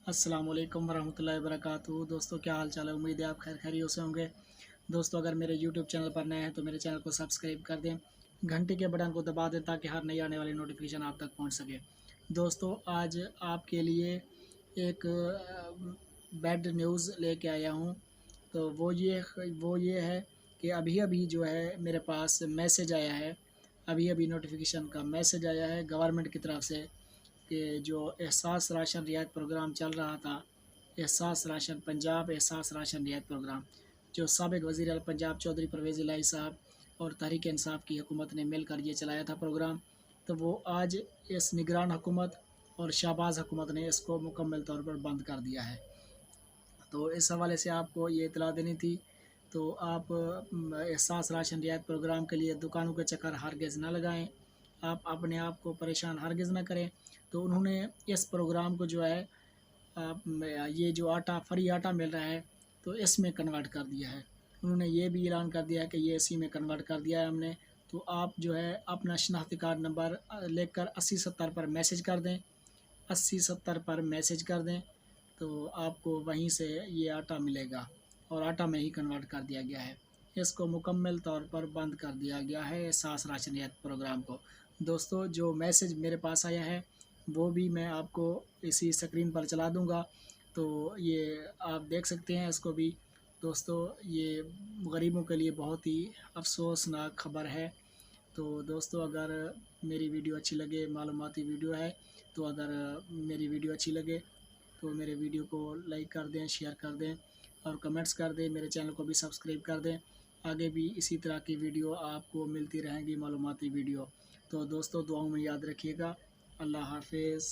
अस्सलाम वालेकुम वरहमतुल्लाहि वबरकातुहू। दोस्तों क्या हाल चाल है, उम्मीद है आप खैर खैरियत से होंगे। दोस्तों अगर मेरे यूट्यूब चैनल पर नए हैं तो मेरे चैनल को सब्सक्राइब कर दें, घंटी के बटन को दबा दें ताकि हर नई आने वाली नोटिफिकेशन आप तक पहुंच सके। दोस्तों आज आपके लिए एक बैड न्यूज़ लेके आया हूं। तो वो ये है कि अभी अभी जो है मेरे पास मैसेज आया है, अभी अभी नोटिफिकेशन का मैसेज आया है गवर्नमेंट की तरफ से कि जो एहसास राशन रियायत प्रोग्राम चल रहा था, एहसास राशन पंजाब एहसास राशन रियायत प्रोग्राम, जो साबिक़ वज़ीर अल पंजाब चौधरी परवेज़ इलाही साहब और तहरीक इंसाफ की हुकूमत ने मिलकर ये चलाया था प्रोग्राम, तो वो आज इस निगरान हुकूमत और शाहबाज हुकूमत ने इसको मुकम्मल तौर पर बंद कर दिया है। तो इस हवाले से आपको ये इतला देनी थी। तो आप एहसास राशन रियायत प्रोग्राम के लिए दुकानों के चक्कर हरगिज़ ना लगाएँ, आप अपने आप को परेशान हरगिज़ ना करें। तो उन्होंने इस प्रोग्राम को जो है ये जो आटा फ्री आटा मिल रहा है तो इसमें कन्वर्ट कर दिया है। उन्होंने ये भी ऐलान कर दिया है कि ये इसी में कन्वर्ट कर दिया है हमने। तो आप जो है अपना शनाख्ती कार्ड नंबर लेकर 8070 पर मैसेज कर दें, 8070 पर मैसेज कर दें, तो आपको वहीं से ये आटा मिलेगा और आटा में ही कन्वर्ट कर दिया गया है। इसको मुकम्मल तौर पर बंद कर दिया गया है एहसास राशन रियायत प्रोग्राम को। दोस्तों जो मैसेज मेरे पास आया है वो भी मैं आपको इसी स्क्रीन पर चला दूँगा, तो ये आप देख सकते हैं इसको भी। दोस्तों ये गरीबों के लिए बहुत ही अफ़सोसनाक ख़बर है। तो दोस्तों अगर मेरी वीडियो अच्छी लगे, मालूमाती वीडियो है, तो अगर मेरी वीडियो अच्छी लगे तो मेरे वीडियो को लाइक कर दें, शेयर कर दें और कमेंट्स कर दें। मेरे चैनल को भी सब्सक्राइब कर दें। आगे भी इसी तरह की वीडियो आपको मिलती रहेंगी, मालूमाती वीडियो। तो दोस्तों दुआओं में याद रखिएगा। अल्लाह हाफ़िज़।